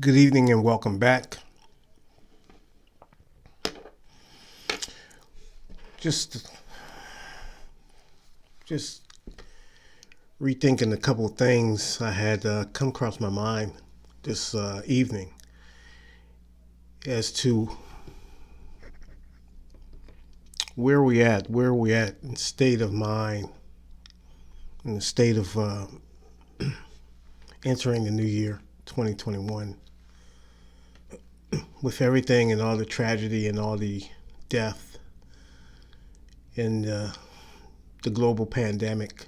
Good evening and welcome back. Just just rethinking a couple of things I had come across my mind this evening as to where we at in state of mind, in the state of entering the new year, 2021, with everything and all the tragedy and all the death and the global pandemic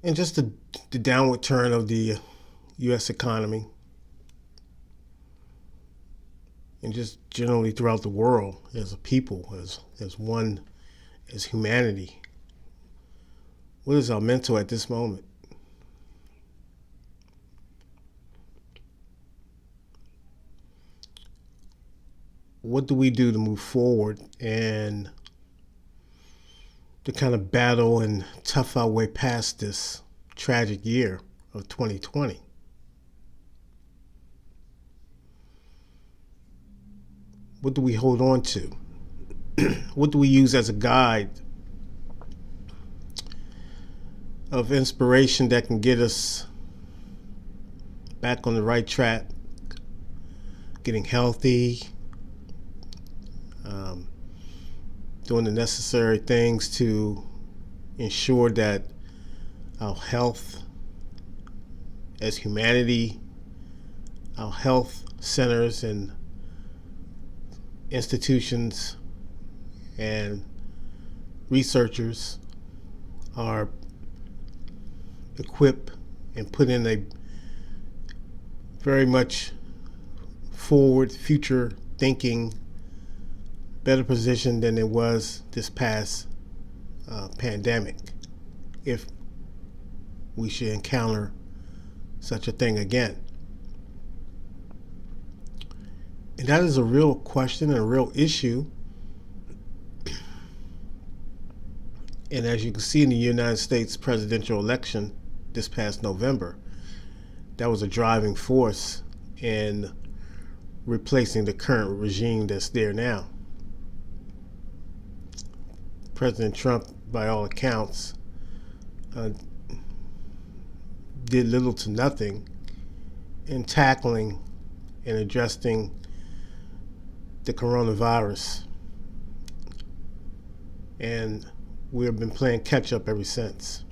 and just the downward turn of the U.S. economy and just generally throughout the world as a people, as one, as humanity. What is our mental at this moment? What do we do to move forward and to kind of battle and tough our way past this tragic year of 2020? What do we hold on to? What do we use as a guide of inspiration that can get us back on the right track, getting healthy, doing the necessary things to ensure that our health as humanity, our health centers and institutions and researchers are equipped and put in a very much forward, future thinking, better position than it was this past pandemic, if we should encounter such a thing again. And that is a real question and a real issue. And as you can see in the United States presidential election this past November, that was a driving force in replacing the current regime that's there now. President Trump, by all accounts, did little to nothing in tackling and addressing the coronavirus. And we have been playing catch up ever since.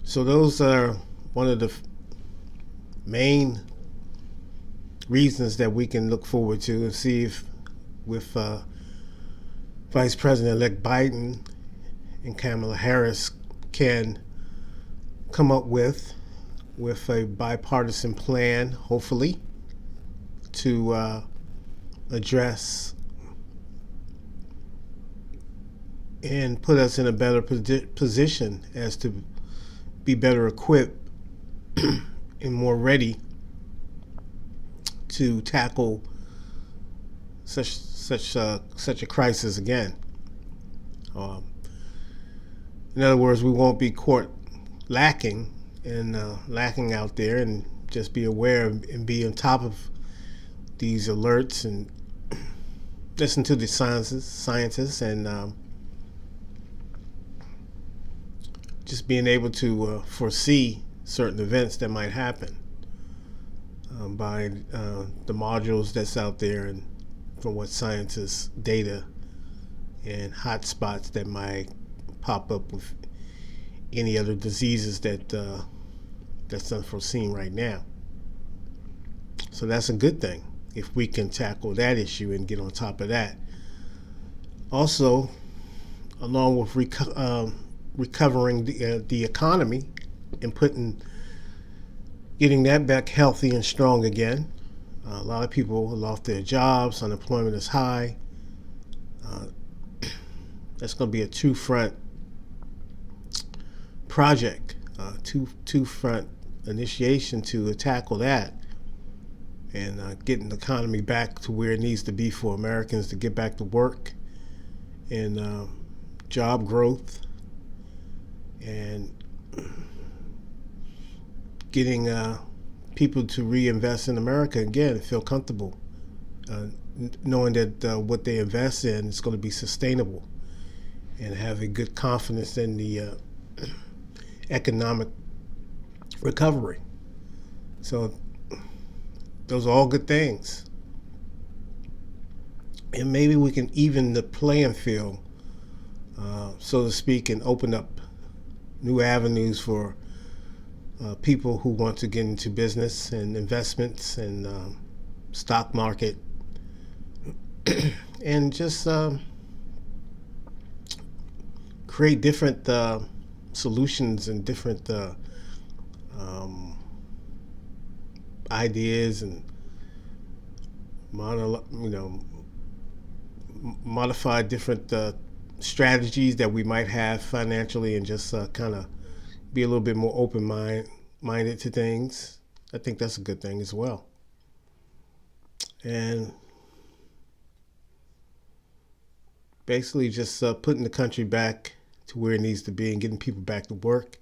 So those are one of the main reasons that we can look forward to and see if with Vice President-elect Biden and Kamala Harris can come up with a bipartisan plan, hopefully, to address and put us in a better position as to be better equipped and more ready to tackle such a crisis again. In other words, we won't be caught lacking out there, and just be aware and be on top of these alerts and listen to the scientists, and just being able to foresee certain events that might happen by the modules that's out there, and from what scientists' data and hot spots that might pop up with any other diseases that's unforeseen right now. So that's a good thing if we can tackle that issue and get on top of that. Also, along with recovering the economy and getting that back healthy and strong again. A lot of people have lost their jobs. Unemployment is high. That's going to be a two-front project, two-front initiation to tackle that, and getting the economy back to where it needs to be for Americans to get back to work and job growth and getting people to reinvest in America again and feel comfortable, knowing that what they invest in is going to be sustainable, and having good confidence in the economic recovery. So those are all good things. And maybe we can even the playing field, so to speak, and open up new avenues for people who want to get into business and investments and stock market, and just create different solutions and different ideas and modify different strategies that we might have financially, and just kind of be a little bit more minded to things. I think that's a good thing as well. And basically just putting the country back to where it needs to be and getting people back to work,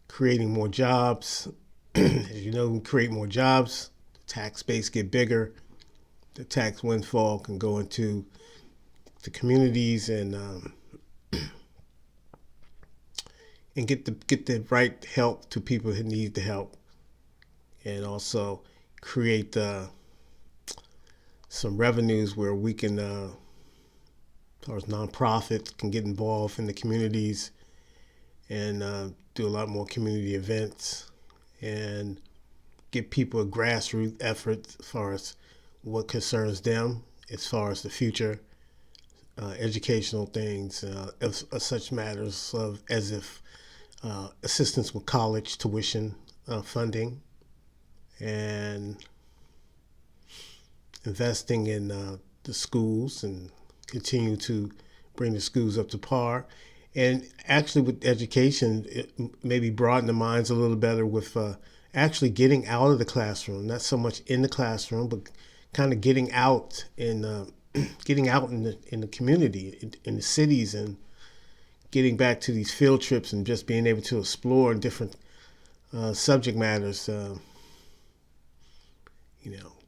creating more jobs. As you know, we create more jobs, the tax base get bigger, the tax windfall can go into the communities, and get the right help to people who need the help, and also create some revenues where we can, as far as nonprofits can get involved in the communities and do a lot more community events and give people a grassroots effort as far as what concerns them, as far as the future, educational things, of such matters as if assistance with college tuition funding, and investing in the schools and continue to bring the schools up to par. And actually with education, it maybe broaden the minds a little better with actually getting out of the classroom, not so much in the classroom, but kind of getting out in getting out in the community, in the cities, and getting back to these field trips and just being able to explore different subject matters,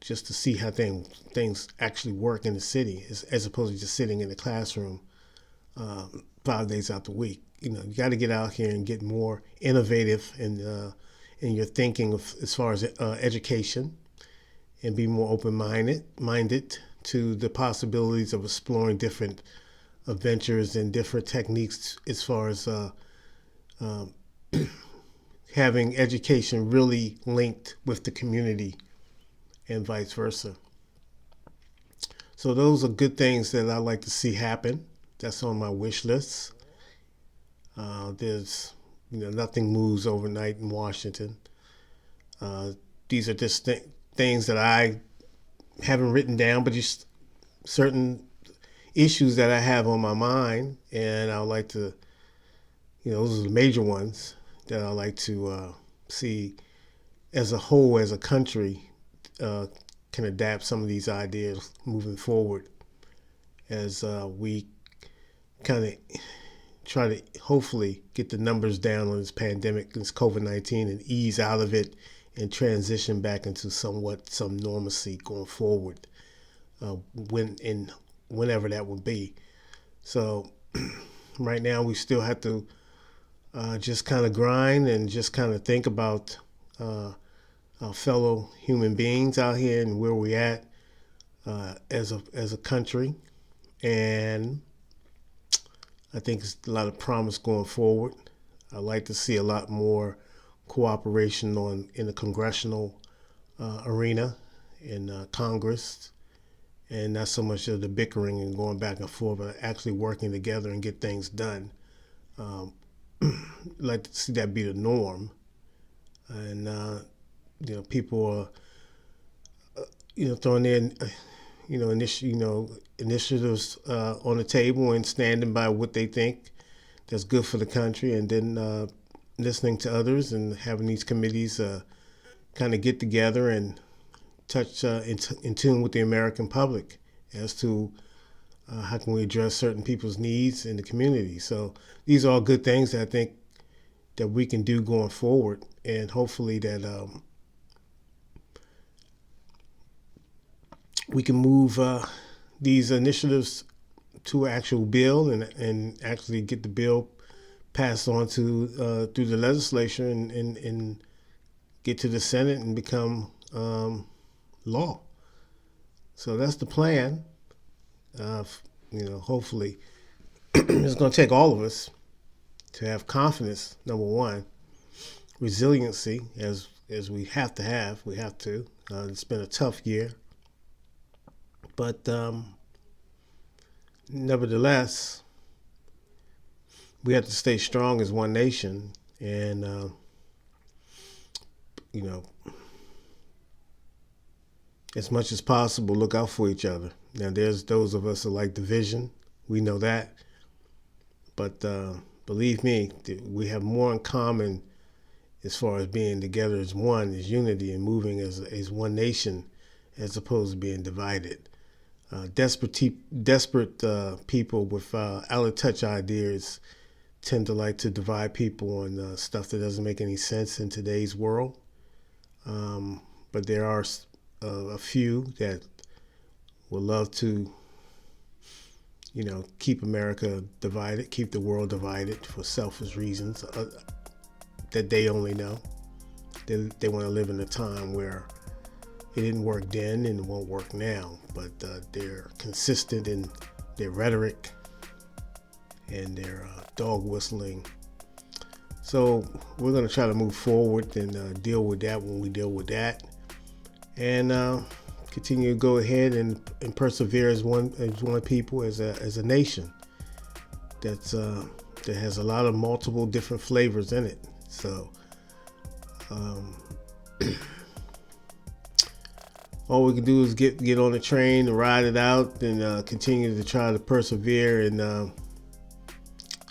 just to see how things actually work in the city, as opposed to just sitting in the classroom 5 days out the week. You got to get out here and get more innovative in your thinking as far as education, and be more open-minded to the possibilities of exploring different ventures and different techniques, as far as having education really linked with the community and vice versa. So those are good things that I like to see happen. That's on my wish list. There's nothing moves overnight in Washington. These are just things that I haven't written down, but just certain issues that I have on my mind, and I would like to, those are the major ones that I like to see as a whole, as a country, can adapt some of these ideas moving forward, as we kind of try to hopefully get the numbers down on this pandemic, this COVID-19, and ease out of it and transition back into some normalcy going forward, whenever that will be. So right now we still have to just kind of grind and just kind of think about our fellow human beings out here and where we're at as a country. And I think it's a lot of promise going forward. I'd like to see a lot more cooperation in the congressional arena, in Congress, and not so much of the bickering and going back and forth, but actually working together and get things done. I'd like to see that be the norm, and people are throwing in initiatives on the table and standing by what they think that's good for the country, and then listening to others and having these committees kind of get together and touch in tune with the American public as to how can we address certain people's needs in the community. So these are all good things that I think that we can do going forward, and hopefully that we can move these initiatives to an actual bill, and actually get the bill passed on to through the legislature, and get to the Senate and become law. So that's the plan. Hopefully it's going to take all of us to have confidence, number one, resiliency, as we have to have. We have to. It's been a tough year. But nevertheless, we have to stay strong as one nation, and as much as possible, look out for each other. Now, there's those of us that like division. We know that. But believe me, we have more in common as far as being together as one, as unity, and moving as one nation, as opposed to being divided. Desperate people with out-of-touch ideas tend to like to divide people on stuff that doesn't make any sense in today's world. But there are a few that would love to, keep America divided, keep the world divided for selfish reasons that they only know. They want to live in a time where it didn't work then and it won't work now, but they're consistent in their rhetoric and their dog whistling. So we're going to try to move forward and deal with that when we deal with that, and continue to go ahead and persevere as one people, as a nation that has a lot of multiple different flavors in it. So all we can do is get on the train and ride it out, and continue to try to persevere and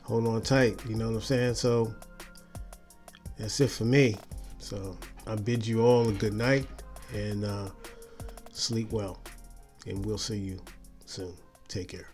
hold on tight. You know what I'm saying? So that's it for me. So I bid you all a good night, and sleep well, and we'll see you soon. Take care.